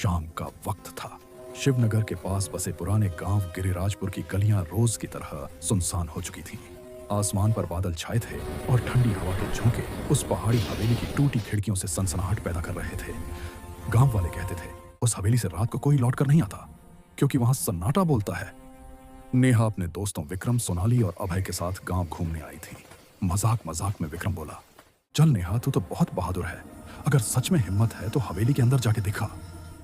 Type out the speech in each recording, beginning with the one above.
शाम का वक्त था। शिवनगर के पास बसे पुराने गांव गिरिराजपुर की गलियां रोज की तरह सुनसान हो चुकी थीं। आसमान पर बादल छाए थे और ठंडी हवा के झोंके उस पहाड़ी हवेली की टूटी खिड़कियों से सनसनाहट पैदा कर रहे थे। गांव वाले कहते थे उस हवेली से रात को कोई लौट कर नहीं आता क्योंकि वहां सन्नाटा बोलता है। नेहा अपने दोस्तों विक्रम, सोनाली और अभय के साथ गांव घूमने आई थी। मजाक मजाक में विक्रम बोला, चल नेहा, तू तो बहुत बहादुर है, अगर सच में हिम्मत है तो हवेली के अंदर जाके दिखा।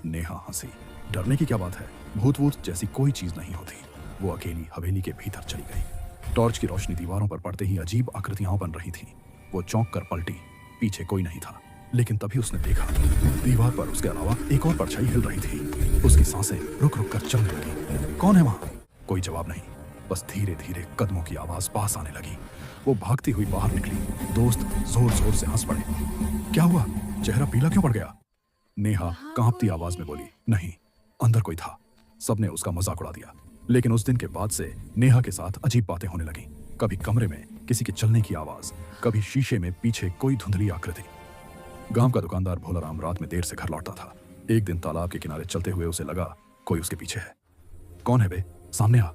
नेहा हंसी, डरने की क्या बात है, भूत वूत जैसी कोई चीज नहीं होती। वो अकेली हवेली के भीतर चली गई। टॉर्च की रोशनी दीवारों पर पड़ते ही अजीब आकृतियां बन रही थीं। वो चौंक कर पलटी, पीछे कोई नहीं था। लेकिन तभी उसने देखा दीवार पर उसके अलावा एक और परछाई हिल रही थी। उसकी सांसें रुक रुक कर चलने लगी। कौन है वहां? कोई जवाब नहीं, बस धीरे धीरे कदमों की आवाज पास आने लगी। वो भागती हुई बाहर निकली। दोस्त जोर जोर से हंस पड़े। क्या हुआ, चेहरा पीला क्यों पड़ गया? नेहा कांपती आवाज में बोली, नहीं, अंदर कोई था। सबने उसका मजाक उड़ा दिया। लेकिन उस दिन के बाद से नेहा के साथ अजीब बातें होने लगी। कभी कमरे में किसी के चलने की आवाज, कभी शीशे में पीछे कोई धुंधली आकृति। गांव का दुकानदार भोलाराम रात में देर से घर लौटता था। एक दिन तालाब के किनारे चलते हुए उसे लगा कोई उसके पीछे है। कौन है बे, सामने आ।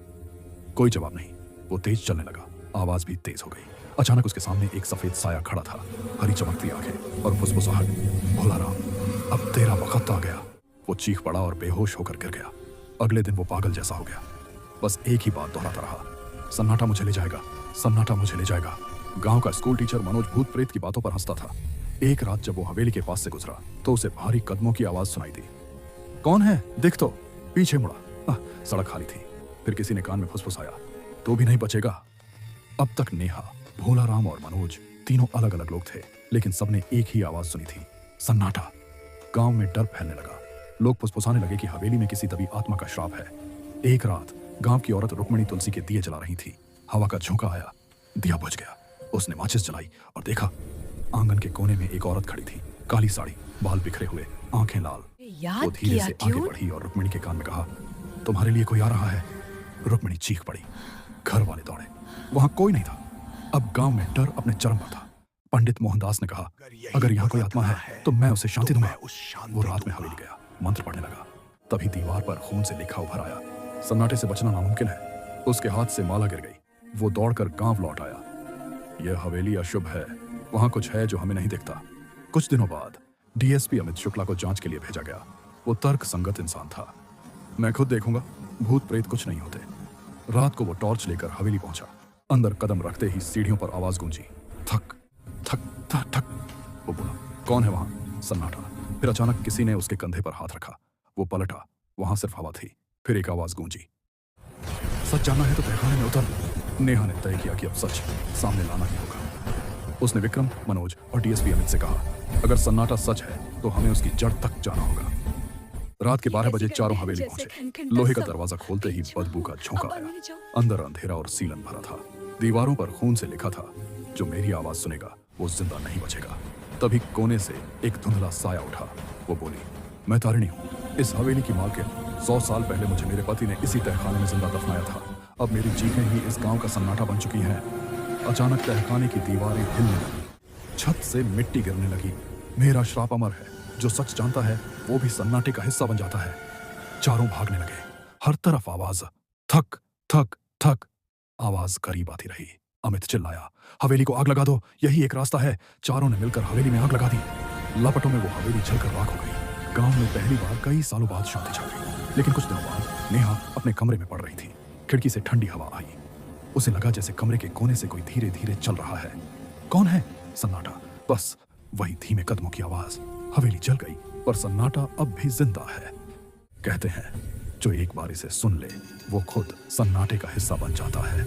कोई जवाब नहीं। वो तेज चलने लगा, आवाज भी तेज हो गई। अचानक उसके सामने एक सफेद साया खड़ा था, हरी चमकती आंखें और फुसफुसाहट। भोलाराम, अब तेरा वक्त आ गया। वो चीख पड़ा और बेहोश होकर गिर गया। अगले दिन वो पागल जैसा हो गया, बस एक ही बात दोहराता रहा, सन्नाटा मुझे ले जाएगा, सन्नाटा मुझे ले जाएगा। गांव का स्कूल टीचर मनोज भूत प्रेत की बातों पर हंसता था। एक रात जब वो हवेली के पास से गुजरा तो उसे भारी कदमों की आवाज सुनाई दी। कौन है, दिख तो। पीछे मुड़ा, सड़क खाली थी। फिर किसी ने कान में फुसफुसाया, तो भी नहीं बचेगा। अब तक नेहा, भोलाराम और मनोज तीनों अलग अलग लोग थे, लेकिन सबने एक ही आवाज सुनी थी, सन्नाटा। गांव में डर फैलने लगा। लोग फुसफुसाने लगे कि हवेली में किसी दबी आत्मा का श्राप है। एक रात गांव की औरत रुक्मणी तुलसी के दिए जला रही थी। हवा का झोंका आया, दिया बुझ गया। उसने माचिस जलाई और देखा आंगन के कोने में एक औरत खड़ी थी, काली साड़ी, बाल बिखरे हुए, आंखें लाल। वो धीरे से आगे बढ़ी और रुक्मणी के कान में कहा, तुम्हारे लिए कोई आ रहा है। रुक्मणी चीख पड़ी। घर वाले दौड़े, वहां कोई नहीं था। अब गांव में डर अपने चरम पर था। पंडित मोहनदास ने कहा, अगर यहाँ कोई आत्मा है तो मैं उसे शांति दूंगा। वो रात में हवेली गया, मंत्र पढ़ने लगा। तभी दीवार पर खून से लिखा उभर आया, सन्नाटे से बचना नामुमकिन है। उसके हाथ से माला गिर गई। वो दौड़कर गांव लौट आया। यह हवेली अशुभ है, वहां कुछ है जो हमें नहीं दिखता। कुछ दिनों बाद डीएसपी अमित शुक्ला को जांच के लिए भेजा गया। वो तर्क संगत इंसान था। मैं खुद देखूंगा, भूत प्रेत कुछ नहीं होते। रात को वो टॉर्च लेकर हवेली पहुंचा। अंदर कदम रखते ही सीढ़ियों पर आवाज गूंजी, थक थक थक थक। वो बोला, कौन है वहां? सन्नाटा। फिर अचानक किसी ने उसके कंधे पर हाथ रखा। वो पलटा, वहां सिर्फ हवा थी। फिर एक आवाज गूंजी, सच जानना है तो तहखाने में उतर। नेहा ने तय किया कि अब सच सामने लाना ही होगा। उसने विक्रम, मनोज और डीएसपी अमित से कहा, अगर सन्नाटा सच है तो हमें उसकी जड़ तक जाना होगा। रात के 12 बजे चारों हवेली पहुंचे। लोहे का दरवाजा खोलते ही बदबू का झोंका आया। अंदर अंधेरा और सीलन भरा था। दीवारों पर खून से लिखा था, जो मेरी आवाज सुनेगा वो जिंदा नहीं बचेगा। तभी कोने से एक धुंधला साया उठा। वो बोली, मैं तारिणी हूँ, इस हवेली की मालकिन। 100 साल पहले मुझे मेरे पति ने इसी तहखाने में जिंदा दफनाया था। अब मेरी चीखें ही इस गांव का सन्नाटा बन चुकी हैं। अचानक तहखाने की दीवारें हिलने लगी, छत से मिट्टी गिरने लगी। मेरा श्राप अमर है, जो सच जानता है वो भी सन्नाटे का हिस्सा बन जाता है। चारों भागने लगे। हर तरफ आवाज, थक थक थक। आवाज करीब आती रही। अमित चिल्लाया, हवेली को आग लगा दो, यही एक रास्ता है। चारों ने मिलकर हवेली में आग लगा दी। लपटों में वो हवेली जलकर राख हो गई। गांव में पहली बार कई सालों बाद शांति छा गई। लेकिन कुछ दिनों बाद नेहा अपने कमरे में पड़ रही थी। खिड़की से ठंडी हवा आई। उसे लगा जैसे कमरे के कोने से कोई धीरे धीरे चल रहा है। कौन है? सन्नाटा, बस वही धीमे कदमों की आवाज। हवेली जल गई पर सन्नाटा अब भी जिंदा है। कहते हैं जो एक बार इसे सुन ले वो खुद सन्नाटे का हिस्सा बन जाता है।